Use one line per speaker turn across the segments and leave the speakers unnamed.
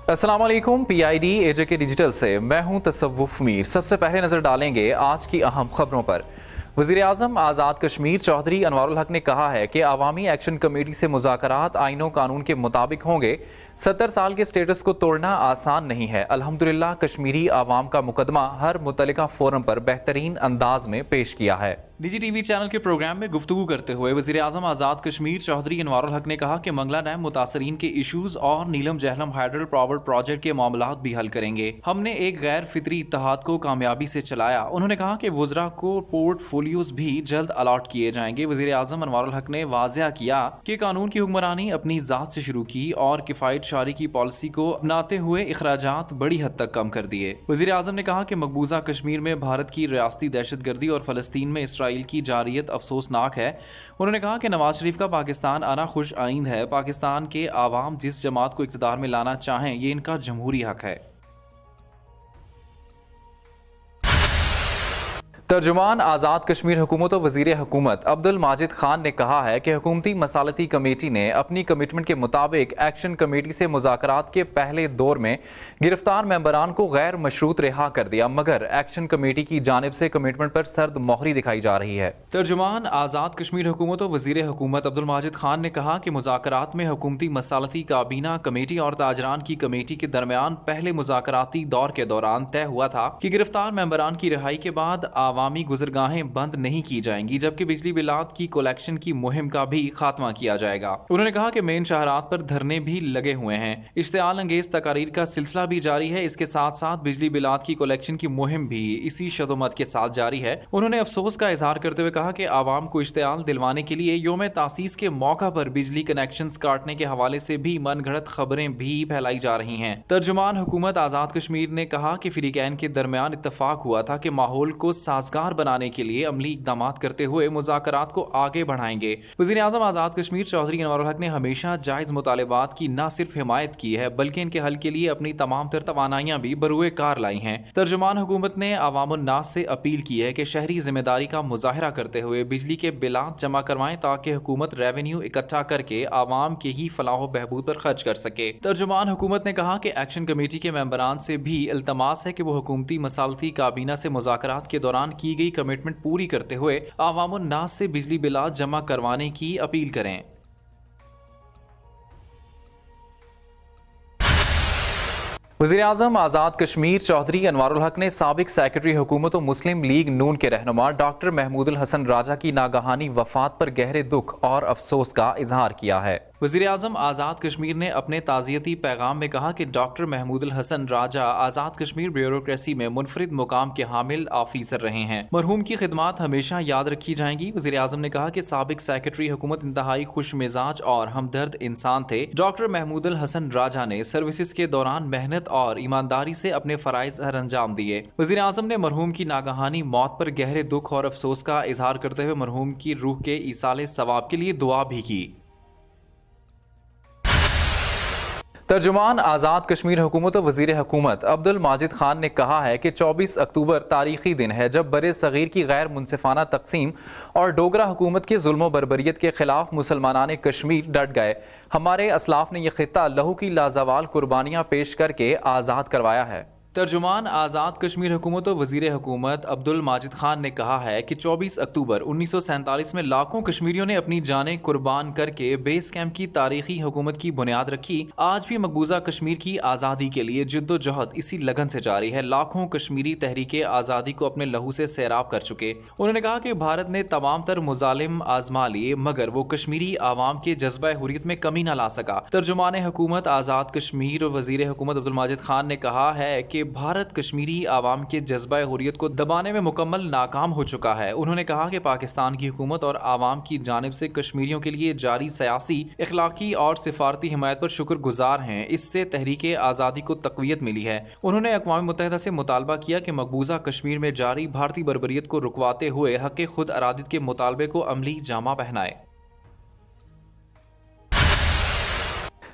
अस्सलाम वालेकुम, PID AJK digital से मैं हूं तसव्वुफ मीर। सबसे पहले नजर डालेंगे आज की अहम खबरों पर। वज़ीर आज़म आज़ाद कश्मीर चौधरी अनवारुल हक ने कहा है कि अवामी एक्शन कमेटी से मुज़ाकरात आईनो कानून के मुताबिक होंगे। 70 साल के स्टेटस को तोड़ना आसान नहीं है। अल्हम्दुलिल्लाह कश्मीरी आवाम का मुकदमा हर मुतल्लिका फोरम पर बेहतरीन अंदाज में पेश किया है। निजी टीवी चैनल के प्रोग्राम में गुफ्तगू करते हुए वज़ीर आज़म आज़ाद कश्मीर चौधरी अनवारुल हक ने कहा कि मंगला डैम मुतासरीन के इशूज़ और नीलम जहलम हाइड्रल पावर प्रोजेक्ट के मामलात भी हल करेंगे। हमने एक गैर फितरी इत्तेहाद को कामयाबी से चलाया। उन्होंने कहा कि वुज़रा को पोर्टफोलियोज भी जल्द अलॉट किए जाएंगे। वज़ीर आज़म अनवारुल हक ने वाज़ेह किया कि कानून की हुक्मरानी अपनी ज़ात से शुरू की और किफ़ायत शारी की पॉलिसी को अपनाते हुए इखराजात बड़ी हद तक कम कर दिए। वज़ीर आज़म ने कहा कि मकबूजा कश्मीर में भारत की रियासती दहशतगर्दी और फ़लस्तीन में इसराइल की जारियत अफसोसनाक है। उन्होंने कहा कि नवाज शरीफ का पाकिस्तान आना खुश आइंद है। पाकिस्तान के आवाम जिस जमात को इक़्तिदार में लाना चाहें ये इनका जमहूरी हक है। तर्जुमान आज़ाद कश्मीर हुकूमत और वज़ीर हुकूमत अब्दुल माजिद खान ने कहा है कि हुकूमती मसालती कमेटी ने अपनी कमिटमेंट के मुताबिक एक्शन कमेटी से मुज़ाकरात के पहले दौर में गिरफ्तार मेंबरान को गैर मशरूत रिहा कर दिया, मगर एक्शन कमेटी की जानिब से कमिटमेंट पर सर्द मोहरी दिखाई जा रही है। तर्जुमान आज़ाद कश्मीर हुकूमत और वज़ीर हुकूमत अब्दुल माजिद खान ने कहा कि मुज़ाकरात में हुकूमती मसालती काबीना कमेटी और ताजरान की कमेटी के दरमियान पहले मुज़ाकराती दौर के दौरान तय हुआ था कि गिरफ्तार मेंबरान की रिहाई के बाद आवामी गुजरगाहें बंद नहीं की जाएंगी, जबकि बिजली बिलात की कलेक्शन की मुहिम का भी खात्मा किया जाएगा। उन्होंने कहा कि मेन शहरात पर धरने भी लगे हुए हैं। इश्तियाल अंगेज तकारीर का सिलसिला भी जारी है। इसके साथ साथ बिजली बिलात की कलेक्शन की मुहिम भी इसी शदोमत के साथ जारी है। उन्होंने अफसोस का इजहार करते हुए कहा कि आवाम को इश्तियाल दिलवाने के लिए योम तासीस के मौका पर बिजली कनेक्शन काटने के हवाले से भी मनगढ़ंत खबरें भी फैलाई जा रही हैं। तर्जुमान हुकूमत आज़ाद कश्मीर ने कहा कि फरीकैन के दरमियान इत्तफाक हुआ था कि माहौल को साजगार बनाने के लिए अमली इक़दाम करते हुए मुज़ाकरात को आगे बढ़ाएंगे। वज़ीर आज़म आज़ाद कश्मीर चौधरी अनवारुल हक ने हमेशा जायज़ मुतालिबात की न सिर्फ हिमायत की है बल्कि इनके हल के लिए अपनी तमाम तर तवानाइयाँ भी बरूए कार लाई हैं। तर्जुमान हुकूमत ने अवामुन नास से अपील की है कि शहरी जिम्मेदारी का मुजाहरा करते हुए बिजली के बिलात जमा करवाएं ताकि हुकूमत रेवेन्यू इकट्ठा करके आवाम के ही फलाह बहबूद पर खर्च कर सके। तर्जुमान हुकूमत ने कहा कि एक्शन कमेटी के मेंबरान से भी इल्तमास है कि वो हुकूमती मसालती काबीना से मुज़ाकरात के दौरान की गई कमिटमेंट पूरी करते हुए आवामुन नास से बिजली बिलात जमा करवाने की अपील करें। वज़ीर आज़म आज़ाद कश्मीर चौधरी अनवारुल हक ने साबिक सेक्रेटरी हुकूमत और मुस्लिम लीग नून के रहनुमा डॉक्टर महमूदुल हसन राजा की नागहानी वफात पर गहरे दुख और अफसोस का इजहार किया है। वज़ीर आज़म आज़ाद कश्मीर ने अपने ताज़ियती पैगाम में कहा कि डॉक्टर महमूदुल हसन राजा आज़ाद कश्मीर ब्यूरोक्रेसी में मुनफरिद मुकाम के हामिल ऑफिसर रहे हैं। मरहूम की खिदमात हमेशा याद रखी जाएंगी। वज़ीर आज़म ने कहा कि साबिक सेक्रेटरी हुकूमत इंतहाई खुश मिजाज और हमदर्द इंसान थे। डॉक्टर महमूदुल हसन राजा ने सर्विसेज के दौरान मेहनत और ईमानदारी से अपने फ़राइज़ अंजाम दिए। वज़ीर आज़म ने मरहूम की नागहानी मौत पर गहरे दुख और अफसोस का इजहार करते हुए मरहूम की रूह के ईसाले सवाब के लिए दुआ भी की। तर्जुमान आज़ाद कश्मीर हुकूमत और वज़ीर हुकूमत अब्दुल माजिद खान ने कहा है कि 24 अक्टूबर तारीखी दिन है जब बरे सगीर की गैर मुनसिफाना तकसीम और डोगरा हुकूमत के जुल्म बर्बरियत के खिलाफ मुसलमानान कश्मीर डट गए। हमारे असलाफ ने यह खित्ता लहू की लाजवाल कुर्बानियाँ पेश करके आज़ाद करवाया है। तर्जुमान आज़ाद कश्मीर हुकूमत और वज़ीर हुकूमत अब्दुल माजिद खान ने कहा है कि 24 अक्टूबर 1947 में लाखों कश्मीरियों ने अपनी जानें कुर्बान करके बेस कैंप की तारीखी हुकूमत की बुनियाद रखी। आज भी मकबूजा कश्मीर की आज़ादी के लिए जिद्दोजहद इसी लगन से जारी है। लाखों कश्मीरी तहरीक आज़ादी को अपने लहू से सैराब कर चुके। उन्होंने कहा कि भारत ने तमाम तर मुजालिम आजमा लिए मगर वो कश्मीरी आवाम के जज्बा हुर्रियत में कमी न ला सका। तर्जुमान हुकूमत आज़ाद कश्मीर और वज़ीर हुकूमत अब्दुल माजिद खान ने कहा है कि भारत कश्मीरी आवाम के जज्बा हुर्रियत को दबाने में मुकम्मल नाकाम हो चुका है। उन्होंने कहा कि पाकिस्तान की हुकूमत और आवाम की जानिब से कश्मीरियों के लिए जारी सियासी, इखलाकी और सिफारती हिमायत पर शुक्रगुजार हैं। इससे तहरीक आज़ादी को तक़वियत मिली है। उन्होंने अक़वाम मुत्तहिदा से मुतालबा किया कि मकबूजा कश्मीर में जारी भारतीय बर्बरियत को रुकवाते हुए हक़ खुद अरादियत के मुतालबे को अमली जामा पहनाए।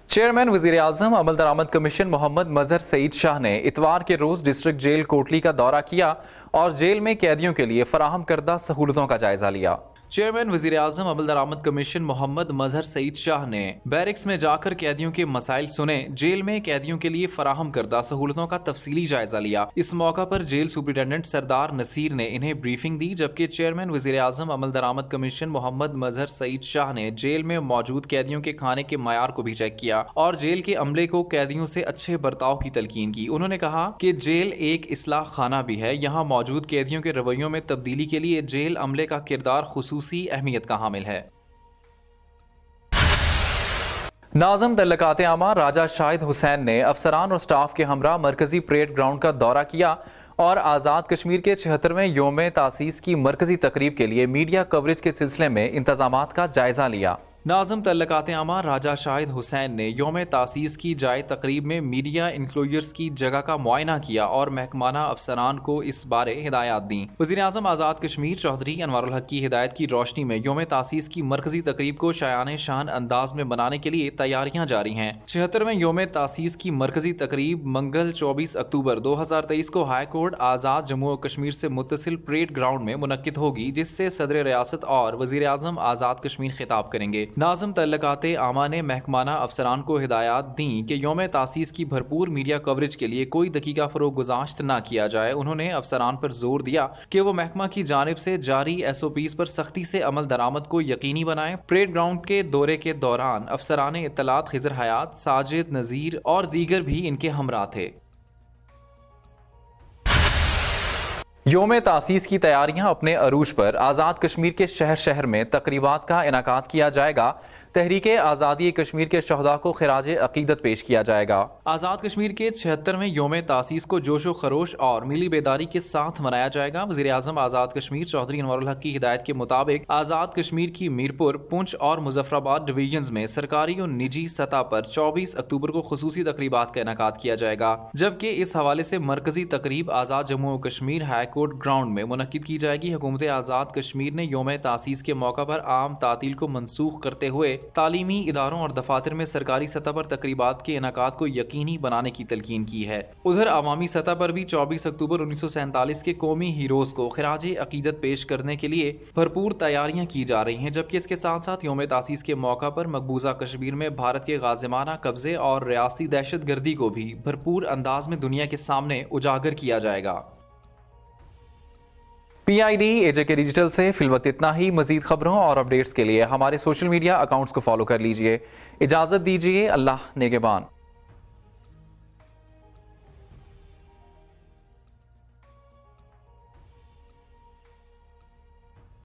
चेयरमैन वज़ीर आज़म अमल दरामद कमीशन मोहम्मद मजहर सईद शाह ने इतवार के रोज डिस्ट्रिक्ट जेल कोटली का दौरा किया اور جیل میں قیدیوں کے لیے فراہم کردہ سہولتوں کا جائزہ لیا۔ چیئرمین وزیر اعظم عمل درآمد کمیشن محمد مظہر سعید شاہ نے بیرکس میں جا کر قیدیوں کے مسائل سنے، جیل میں قیدیوں کے لیے فراہم کردہ سہولتوں کا تفصیلی جائزہ لیا۔ اس موقع پر جیل سپرنٹینڈنٹ سردار نصیر نے انہیں بریفنگ دی، جبکہ چیئرمین وزیر اعظم عمل درآمد کمیشن محمد مظہر سعید شاہ نے جیل میں موجود قیدیوں کے کھانے کے معیار کو بھی چیک کیا اور جیل کے عملے کو قیدیوں سے اچھے برتاؤ کی تلقین کی۔ انہوں نے کہا کہ جیل ایک اصلاح خانہ بھی ہے، یہاں موجود قیدیوں کے رویوں میں تبدیلی کے لیے جیل عملے کا کردار خصوصی اہمیت کا حامل ہے۔ ناظم تعلقات عامہ راجہ شاہد حسین نے افسران اور سٹاف کے ہمراہ مرکزی پریڈ گراؤنڈ کا دورہ کیا اور آزاد کشمیر کے 76ویں یوم تاسیس کی مرکزی تقریب کے لیے میڈیا کوریج کے سلسلے میں انتظامات کا جائزہ لیا۔ ناظم تعلقات عامہ راجہ شاہد حسین نے یوم تاسیس کی جائے تقریب میں میڈیا انکلوژرز کی جگہ کا معائنہ کیا اور محکمانہ افسران کو اس بارے ہدایات دیں۔ وزیر اعظم آزاد کشمیر چودھری انوار الحق کی ہدایت کی روشنی میں یوم تاسیس کی مرکزی تقریب کو شایان شان انداز میں بنانے کے لیے تیاریاں جاری ہیں۔ 76ویں یوم تاسیس کی مرکزی تقریب منگل 24 اکتوبر 2023 کو ہائی کورٹ آزاد جموں و کشمیر سے متصل پریڈ گراؤنڈ میں منعقد ہوگی، جس سے صدر ریاست اور وزیر اعظم آزاد کشمیر خطاب کریں گے۔ ناظم تعلقات عامہ نے محکمانہ افسران کو ہدایات دیں کہ یوم تاسیس کی بھرپور میڈیا کوریج کے لیے کوئی دقیقہ فروغ گزاشت نہ کیا جائے۔ انہوں نے افسران پر زور دیا کہ وہ محکمہ کی جانب سے جاری SOPs پر سختی سے عمل درآمد کو یقینی بنائیں۔ پریڈ گراؤنڈ کے دورے کے دوران افسران اطلاعات خضر حیات، ساجد نذیر اور دیگر بھی ان کے ہمراہ تھے۔ یوم تاسیس کی تیاریاں اپنے عروج پر آزاد کشمیر کے شہر شہر میں تقریبات کا انعقاد کیا جائے گا۔ تحریک آزادی کشمیر کے شہداء کو خراج عقیدت پیش کیا جائے گا۔ آزاد کشمیر کے 76ویں یوم تاسیس کو جوش و خروش اور ملی بیداری کے ساتھ منایا جائے گا۔ وزیر اعظم آزاد کشمیر چودھری انوار الحق کی ہدایت کے مطابق آزاد کشمیر کی میرپور، پونچھ اور مظفر آباد ڈویژنز میں سرکاری اور نجی سطح پر 24 اکتوبر کو خصوصی تقریبات کا انعقاد کیا جائے گا، جبکہ اس حوالے سے مرکزی تقریب آزاد جموں و کشمیر ہائی کورٹ گراؤنڈ میں منعقد کی جائے گی۔ حکومت آزاد کشمیر نے یوم تاسیس کے موقع پر عام تعطیل کو منسوخ کرتے ہوئے تعلیمی اداروں اور دفاتر میں سرکاری سطح پر تقریبات کے انعقاد کو یقینی بنانے کی تلقین کی ہے۔ ادھر عوامی سطح پر بھی 24 اکتوبر 1947 کے قومی ہیروز کو خراج عقیدت پیش کرنے کے لیے بھرپور تیاریاں کی جا رہی ہیں، جبکہ اس کے ساتھ ساتھ یوم تاسیس کے موقع پر مقبوضہ کشمیر میں بھارت کے غازمانہ قبضے اور ریاستی دہشت گردی کو بھی بھرپور انداز میں دنیا کے سامنے اجاگر کیا جائے گا۔ PID AJK ڈیجیٹل سے فی الوقت اتنا ہی۔ مزید خبروں اور اپڈیٹس کے لیے ہمارے سوشل میڈیا اکاؤنٹس کو فالو کر لیجئے۔ اجازت دیجئے، اللہ نگہبان۔